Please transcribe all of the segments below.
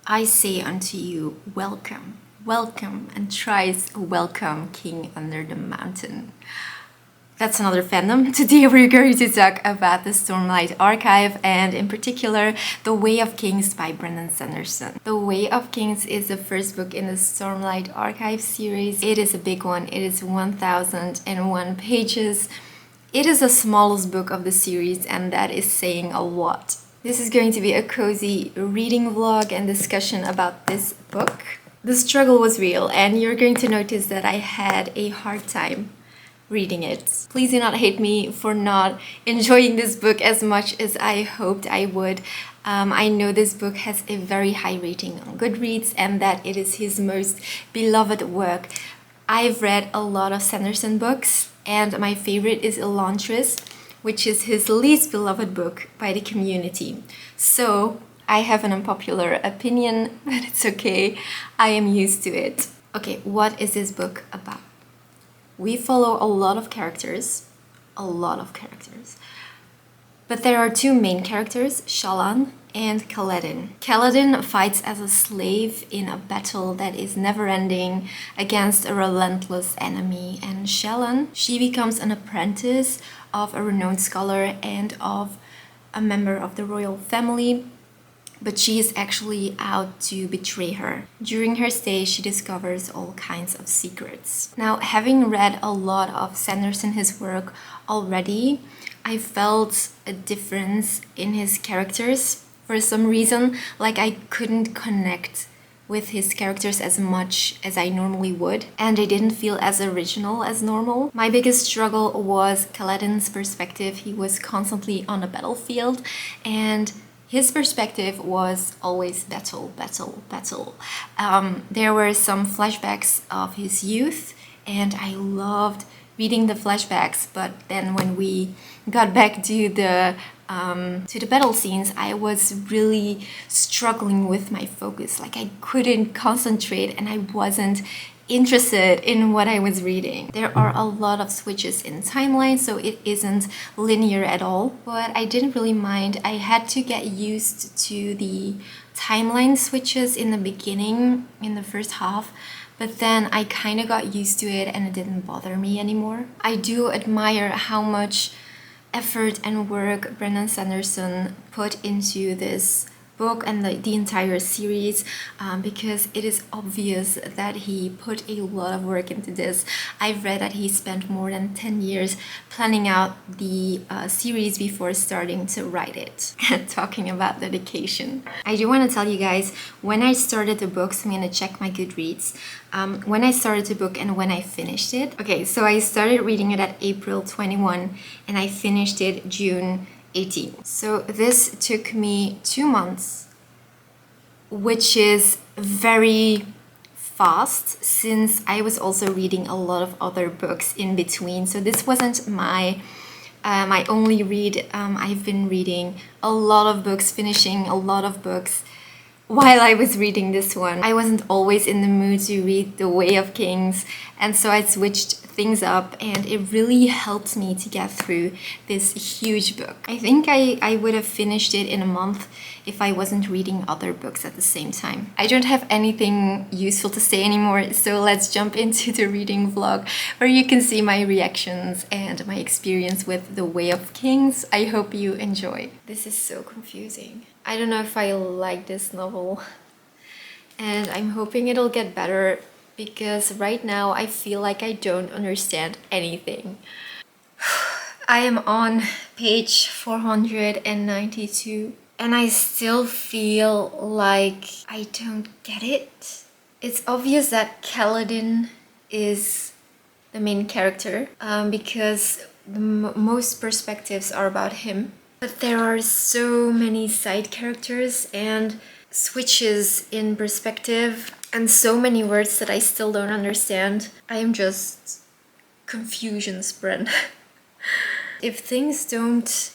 I say unto you, welcome, welcome, and thrice welcome, King under the mountain. That's another fandom. Today we're going to talk about the Stormlight Archive and in particular The Way of Kings by Brandon Sanderson. The Way of Kings is the first book in the Stormlight Archive series. It is a big one. It is 1001 pages. It is the smallest book of the series and that is saying a lot. This is going to be a cozy reading vlog and discussion about this book. The struggle was real and you're going to notice that I had a hard time reading it. Please do not hate me for not enjoying this book as much as I hoped I would. I know this book has a very high rating on Goodreads and that it is his most beloved work. I've read a lot of Sanderson books and my favorite is Elantris, which is his least beloved book by the community. So I have an unpopular opinion, but it's okay. I am used to it. Okay, what is this book about? We follow a lot of characters, but there are two main characters, Shallan and Kaladin. Kaladin fights as a slave in a battle that is never-ending against a relentless enemy, and Shallan, she becomes an apprentice of a renowned scholar and of a member of the royal family, but she is actually out to betray her. During her stay, she discovers all kinds of secrets. Now, having read a lot of Sanderson, his work already, I felt a difference in his characters. For some reason, like I couldn't connect with his characters as much as I normally would, and they didn't feel as original as normal. My biggest struggle was Kaladin's perspective. He was constantly on a battlefield, and his perspective was always battle, battle, battle. There were some flashbacks of his youth, and I loved reading the flashbacks, but then when we got back to the battle scenes, I was really struggling with my focus. Like I couldn't concentrate and I wasn't interested in what I was reading. There are a lot of switches in timeline, so it isn't linear at all, but I didn't really mind. I had to get used to the timeline switches in the beginning, in the first half, but then I kind of got used to it and it didn't bother me anymore. I do admire how much effort and work Brandon Sanderson put into this book and the entire series, because it is obvious that he put a lot of work into this. I've read that he spent more than 10 years planning out the series before starting to write it. Talking about dedication. I do want to tell you guys, when I started the book, so I'm going to check my Goodreads, when I started the book and when I finished it. Okay, so I started reading it at April 21 and I finished it June 18. So this took me 2 months, which is very fast since I was also reading a lot of other books in between. So this wasn't my only read. I've been reading a lot of books, finishing a lot of books while I was reading this one. I wasn't always in the mood to read The Way of Kings, and so I switched things up and it really helped me to get through this huge book. I think I would have finished it in a month if I wasn't reading other books at the same time. I don't have anything useful to say anymore, so let's jump into the reading vlog where you can see my reactions and my experience with The Way of Kings. I hope you enjoy. This is so confusing. I don't know if I like this novel and I'm hoping it'll get better, because right now I feel like I don't understand anything. I am on page 492 and I still feel like I don't get it. It's obvious that Kaladin is the main character, because most perspectives are about him. But there are so many side characters and switches in perspective and so many words that I still don't understand. I am just confusion spread. If things don't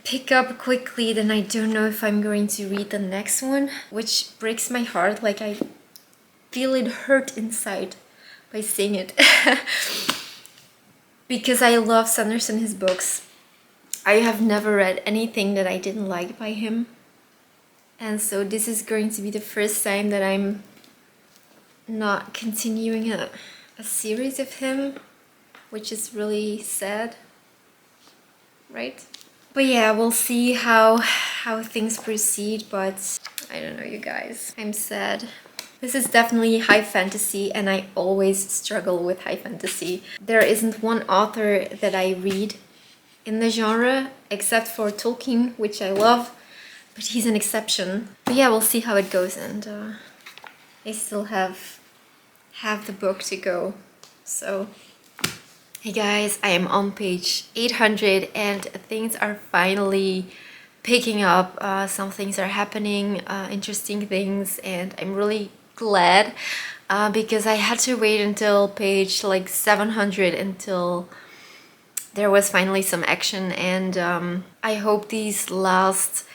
pick up quickly, then I don't know if I'm going to read the next one, which breaks my heart. Like I feel it hurt inside by saying it. Because I love Sanderson, his books. I have never read anything that I didn't like by him. And so this is going to be the first time that I'm not continuing a series of him, which is really sad, right? But yeah, we'll see how things proceed, but I don't know, you guys. I'm sad. This is definitely high fantasy, and I always struggle with high fantasy. There isn't one author that I read in the genre, except for Tolkien, which I love, but he's an exception. But yeah, we'll see how it goes, and I still have the book to go, so... Hey guys, I am on page 800 and things are finally picking up. Some things are happening, interesting things, and I'm really glad because I had to wait until page like 700 until there was finally some action, and I hope these last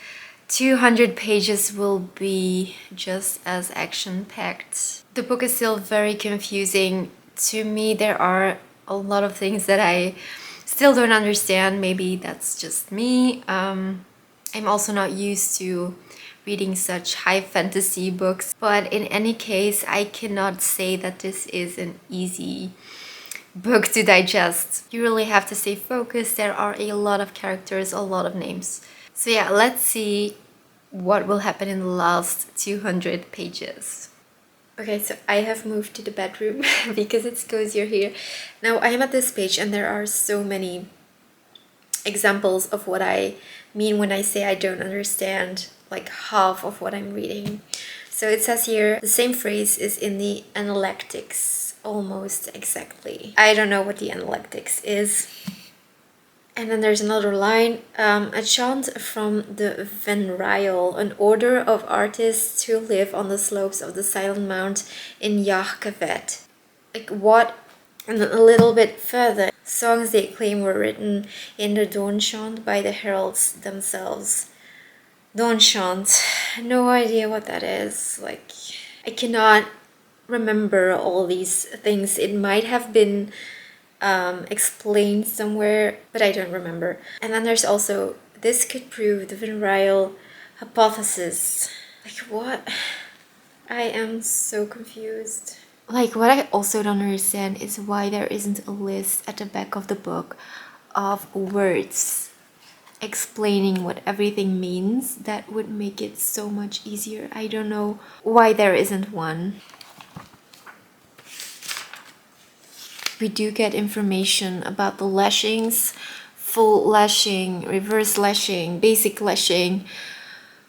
200 pages will be just as action-packed. The book is still very confusing. To me, there are a lot of things that I still don't understand. Maybe that's just me. I'm also not used to reading such high fantasy books, but in any case, I cannot say that this is an easy book to digest. You really have to stay focused. There are a lot of characters, a lot of names. So yeah, let's see what will happen in the last 200 pages. Okay, so I have moved to the bedroom because it's cozier here. Now I am at this page and there are so many examples of what I mean when I say I don't understand like half of what I'm reading. So it says here, the same phrase is in the analectics, almost exactly. I don't know what the analectics is. And then there's another line, a chant from the Venrial, an order of artists who live on the slopes of the Silent Mount in Yahkavet. Like what? And then a little bit further, songs they claim were written in the dawn chant by the heralds themselves. Dawn chant, no idea what that is. Like, I cannot remember all these things. It might have been explained somewhere, but I don't remember. And then there's also, this could prove the Venrial hypothesis. Like what? I am so confused. Like what I also don't understand is why there isn't a list at the back of the book of words explaining what everything means. That would make it so much easier. I don't know why there isn't one. We do get information about the lashings, full lashing, reverse lashing, basic lashing,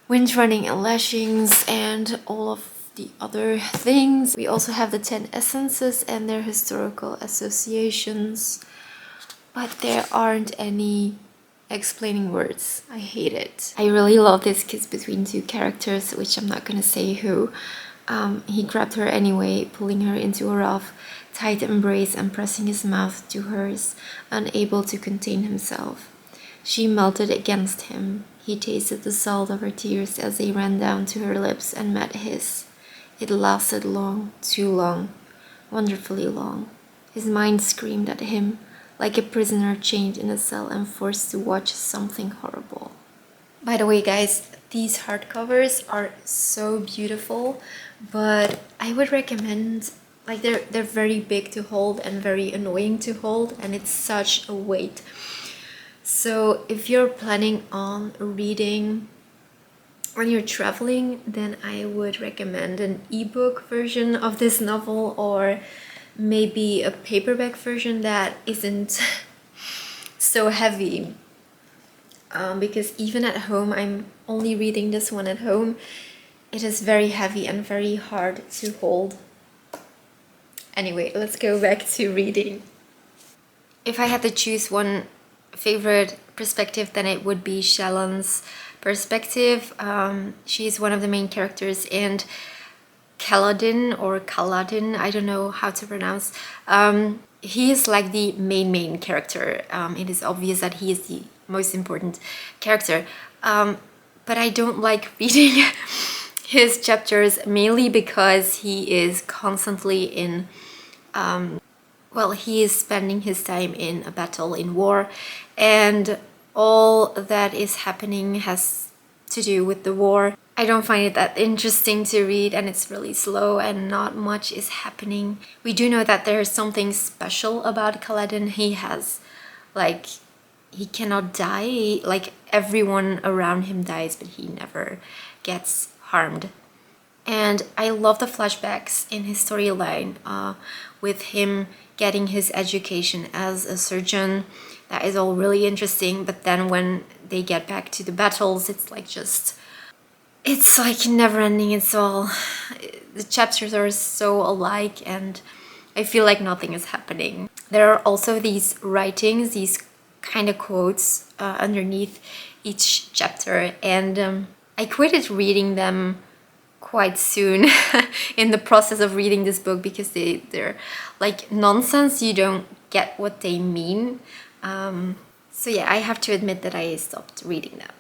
wind running and lashings, and all of the other things. We also have the 10 essences and their historical associations, but there aren't any explaining words. I hate it. I really love this kiss between two characters, which I'm not gonna say who. He grabbed her anyway, pulling her into a rough, tight embrace and pressing his mouth to hers, unable to contain himself. She melted against him. He tasted the salt of her tears as they ran down to her lips and met his. It lasted long, too long, wonderfully long. His mind screamed at him, like a prisoner chained in a cell and forced to watch something horrible. By the way, guys, these hardcovers are so beautiful, but I would recommend, like they're very big to hold and very annoying to hold, and it's such a weight. So if you're planning on reading when you're traveling, then I would recommend an ebook version of this novel, or maybe a paperback version that isn't so heavy. Because even at home, I'm only reading this one at home, it is very heavy and very hard to hold. Anyway, let's go back to reading. If I had to choose one favorite perspective, then it would be Shallan's perspective. She's one of the main characters, and Kaladin or Kaladin, I don't know how to pronounce. He is like the main character. It is obvious that he is the most important character. But I don't like reading his chapters, mainly because he is constantly in... well, he is spending his time in a battle, in war, and all that is happening has to do with the war. I don't find it that interesting to read, and it's really slow and not much is happening. We do know that there's something special about Kaladin. He has, like, he cannot die. Like, everyone around him dies, but he never gets harmed. And I love the flashbacks in his storyline with him getting his education as a surgeon. That is all really interesting. But then when they get back to the battles, it's like it's like never ending. It's all, the chapters are so alike and I feel like nothing is happening. There are also these writings, these kind of quotes underneath each chapter, and I quitted reading them quite soon in the process of reading this book because they're like nonsense. You don't get what they mean. So yeah, I have to admit that I stopped reading them.